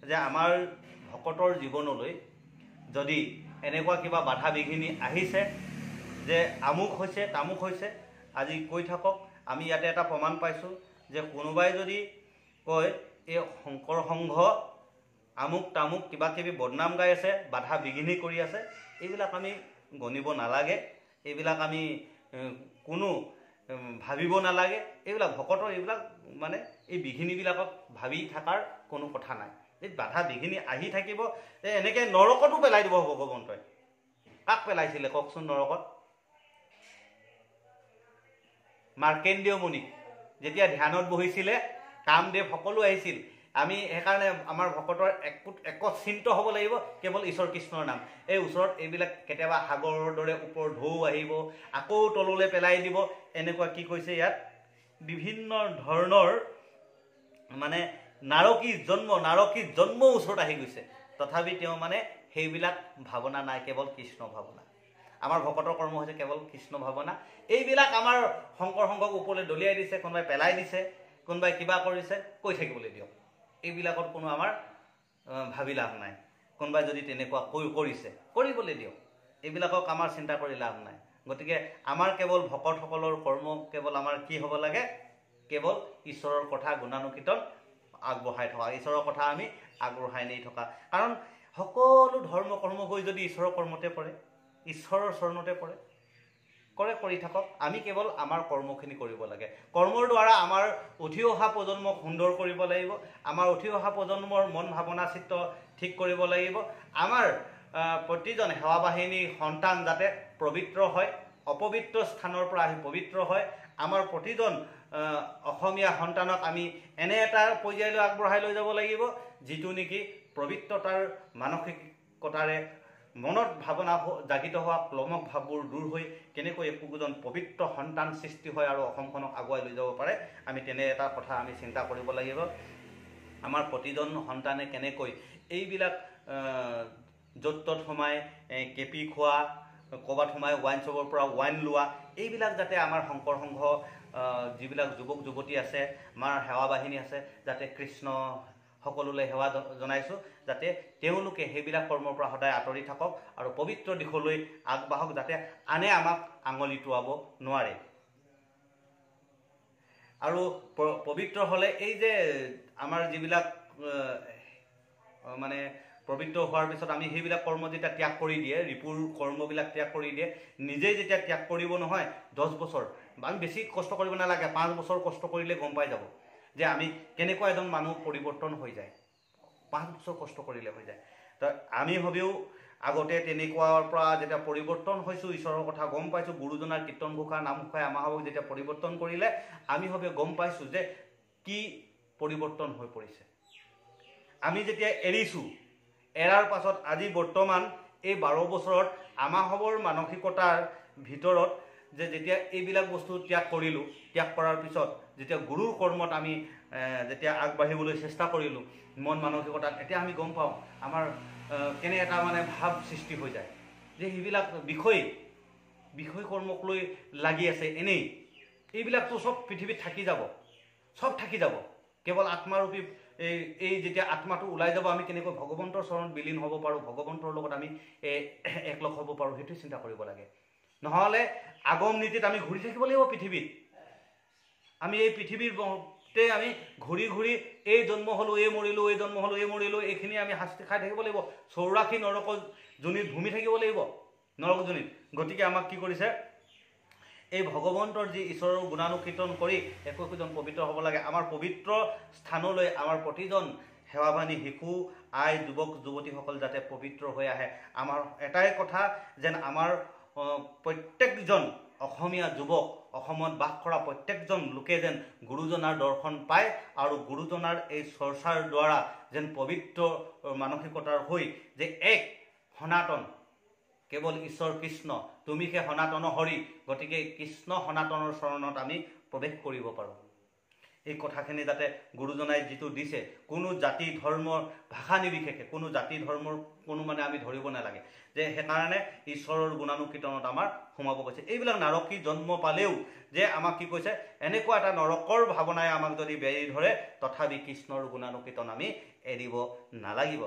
যে আমাৰ ভকতৰ জীৱনলৈ যদি এনেকুৱা কিবা বাধা বিঘিনি আহিছে যে আমুক হৈছে তামুক হৈছে, আজি কৈ থাকক। আমি ইয়াতে এটা প্ৰমাণ পাইছোঁ যে কোনোবাই যদি কয় এই শংকৰ সংঘ আমুক তামুক কিবা কিবি বদনাম গাই আছে, বাধা বিঘিনি কৰি আছে, এইবিলাক আমি গণিব নালাগে, এইবিলাক আমি কোনো ভাবিব নালাগে। এইবিলাক ভকতৰ এইবিলাক মানে এই বিঘিনিবিলাকক ভাবি থকাৰ কোনো কথা নাই। এই বাধা বিঘিনি আহি থাকিব, এনেকৈ নৰকতো পেলাই দিব ভগৱন্তই। কাক পেলাইছিলে কওকচোন নৰকত? মাৰ্কেন্দ্ৰীয় মুনিক যেতিয়া ধ্যানত বহিছিলে, কামদেৱ সকলো আহিছিল। আমি সেইকাৰণে আমাৰ ভকতৰ একচিন্ত হ'ব লাগিব কেৱল ঈশ্বৰ কৃষ্ণৰ নাম। এই ওচৰত এইবিলাক কেতিয়াবা সাগৰৰ দৰে ওপৰ ঢৌ আহিব, আকৌ তললৈ পেলাই দিব, এনেকুৱা কি কৈছে ইয়াত বিভিন্ন ধৰণৰ মানে নাৰকীৰ জন্ম ওচৰত আহি গৈছে। তথাপি তেওঁ মানে সেইবিলাক ভাৱনা নাই, কেৱল কৃষ্ণ ভাৱনা। আমাৰ ভকতৰ কৰ্ম হৈছে কেৱল কৃষ্ণ ভাৱনা। এইবিলাক আমাৰ শংকৰ সংঘক ওপৰলৈ দলিয়াই দিছে, কোনোবাই পেলাই দিছে, কোনোবাই কিবা কৰিছে, কৈ থাকিবলৈ দিয়ক। এইবিলাকত কোনো আমাৰ ভাবি লাভ নাই। কোনোবাই যদি তেনেকুৱা কৰিছে কৰিবলৈ দিয়ক, এইবিলাকক আমাৰ চিন্তা কৰি লাভ নাই। গতিকে আমাৰ কেৱল ভকতসকলৰ কৰ্ম কেৱল আমাৰ কি হ'ব লাগে? কেৱল ঈশ্বৰৰ কথা গুণানুকীৰ্তন আগবঢ়াই থকা, ঈশ্বৰৰ কথা আমি আগবঢ়াই নি থকা। কাৰণ সকলো ধৰ্ম কৰ্ম গৈ যদি ঈশ্বৰৰ কৰ্মতে পৰে, ঈশ্বৰৰ চৰণতে পৰে, কৰি থাকক। আমি কেৱল আমাৰ কৰ্মখিনি কৰিব লাগে। কৰ্মৰ দ্বাৰা আমাৰ উঠি অহা প্ৰজন্মক সুন্দৰ কৰিব লাগিব, আমাৰ উঠি অহা প্ৰজন্মৰ মন ভাৱনা চিত্ৰ ঠিক কৰিব লাগিব। আমাৰ প্ৰতিজন সেৱা বাহিনীৰ সন্তান যাতে পবিত্ৰ হয়, অপবিত্ৰ স্থানৰ পৰা আহি পবিত্ৰ হয়। আমাৰ প্ৰতিজন অসমীয়া সন্তানক আমি এনে এটা পৰ্যায়লৈ আগবঢ়াই লৈ যাব লাগিব যিটো নেকি পবিত্ৰতাৰ মানসিকতাৰে মনত ভাৱনা জাগিত হোৱা ক্লমক ভাৱবোৰ দূৰ হৈ কেনেকৈ একোজন পবিত্ৰ সন্তান সৃষ্টি হয় আৰু অসমখনক আগুৱাই লৈ যাব পাৰে, আমি তেনে এটা কথা আমি চিন্তা কৰিব লাগিব। আমাৰ প্ৰতিজন সন্তানে কেনেকৈ এইবিলাক য'ত ত'ত সোমাই কেপি খোৱা, ক'ৰবাত সোমাই ৱাইন শ্বপৰ পৰা ৱাইন লোৱা, এইবিলাক যাতে আমাৰ শংকৰ সংঘ যিবিলাক যুৱক যুৱতী আছে, আমাৰ সেৱা বাহিনী আছে, যাতে কৃষ্ণ সকলোলৈ সেৱা জনাইছোঁ, যাতে তেওঁলোকে সেইবিলাক কৰ্মৰ পৰা সদায় আঁতৰি থাকক আৰু পবিত্ৰ দিশলৈ আগবাঢ়ক, যাতে আনে আমাক আঙুলি টোৱাব নোৱাৰে। আৰু পবিত্ৰ হ'লে এই যে আমাৰ যিবিলাক মানে পবিত্ৰ হোৱাৰ পিছত আমি সেইবিলাক কৰ্ম যেতিয়া ত্যাগ কৰি দিয়ে, ৰিপুৰ কৰ্মবিলাক ত্যাগ কৰি দিয়ে, নিজেই যেতিয়া ত্যাগ কৰিব নহয় 10 বছৰ, আমি বেছি কষ্ট কৰিব নালাগে, 5 বছৰ কষ্ট কৰিলে গম পাই যাব যে আমি কেনেকুৱা এজন মানুহ পৰিৱৰ্তন হৈ যায়। 5 বছৰ কষ্ট কৰিলে হৈ যায়। তো আমি ভাবিও আগতে তেনেকুৱাৰ পৰা যেতিয়া পৰিৱৰ্তন হৈছোঁ, ঈশ্বৰৰ কথা গম পাইছোঁ, গুৰুজনাৰ কীৰ্তন ঘোষা নাম ঘোষাই আমাক যেতিয়া পৰিৱৰ্তন কৰিলে, আমি ভাবে গম পাইছোঁ যে কি পৰিৱৰ্তন হৈ পৰিছে। আমি যেতিয়া এৰিছোঁ, এৰাৰ পাছত আজি বৰ্তমান এই 12 বছৰত আমাহবৰ মানসিকতাৰ ভিতৰত যে যেতিয়া এইবিলাক বস্তু ত্যাগ কৰিলোঁ, ত্যাগ কৰাৰ পিছত যেতিয়া গুৰুৰ কৰ্মত আমি যেতিয়া আগবাঢ়িবলৈ চেষ্টা কৰিলোঁ মন মানসিকতাত, এতিয়া আমি গম পাওঁ আমাৰ কেনে এটা মানে ভাৱ সৃষ্টি হৈ যায় যে সেইবিলাক বিষয় কৰ্মক লৈ লাগি আছে এনেই। এইবিলাকতো চব পৃথিৱীত থাকি যাব, চব থাকি যাব। কেৱল আত্মাৰূপী এই যেতিয়া আত্মাটো ওলাই যাব, আমি কেনেকৈ ভগৱন্তৰ চৰণত বিলীন হ'ব পাৰোঁ, ভগৱন্তৰ লগত আমি একলগ হ'ব পাৰোঁ, সেইটোৱে চিন্তা কৰিব লাগে। নহ'লে আগম নীতিত আমি ঘূৰি থাকিব লাগিব পৃথিৱীত। আমি এই পৃথিৱীতে আমি ঘূৰি ঘূৰি এই জন্ম হ'লোঁ, এই মৰিলোঁ, এই জন্ম হ'লোঁ, এই মৰিলোঁ, এইখিনি আমি শাস্তি খাই থাকিব লাগিব। 84 নৰক যোনিত ভূমি থাকিব লাগিব, নৰক যোনিত। গতিকে আমাক কি কৰিছে, এই ভগৱন্তৰ যি ঈশ্বৰৰ গুণানুকীৰ্তন কৰি একোজন পবিত্ৰ হ'ব লাগে। আমাৰ পবিত্ৰ স্থানলৈ আমাৰ প্ৰতিজন সেৱাবানী শিশু আই যুৱক যুৱতীসকল যাতে পবিত্ৰ হৈ আহে। আমাৰ এটাই কথা যেন আমাৰ প্ৰত্যেকজন অসমীয়া যুৱক, অসমত বাস কৰা প্ৰত্যেকজন লোকে যেন গুৰুজনাৰ দৰ্শন পায় আৰু গুৰুজনাৰ এই চৰ্চাৰ দ্বাৰা যেন পবিত্ৰ মানসিকতাৰ হৈ যে এক সনাতন কেৱল ঈশ্বৰ কৃষ্ণ, তুমিহে সনাতন হৰি, গতিকে কৃষ্ণ সনাতনৰ চৰণত আমি প্ৰৱেশ কৰিব পাৰোঁ। এই কথাখিনি যাতে গুৰুজনাই যিটো দিছে, কোনো জাতি ধৰ্মৰ ভাষা নিৰ্বিশেষে, কোনো জাতি ধৰ্মৰ কোনো মানে আমি ধৰিব নালাগে যে সেইকাৰণে ঈশ্বৰৰ গুণানুকীৰ্তনত আমাৰ সোমাব কৈছে। এইবিলাক নাৰকী জন্ম পালেও যে আমাক কি কৈছে, এনেকুৱা এটা নৰকৰ ভাৱনাই আমাক যদি বেৰি ধৰে, তথাপি কৃষ্ণৰ গুণানুকীৰ্তন আমি এৰিব নালাগিব।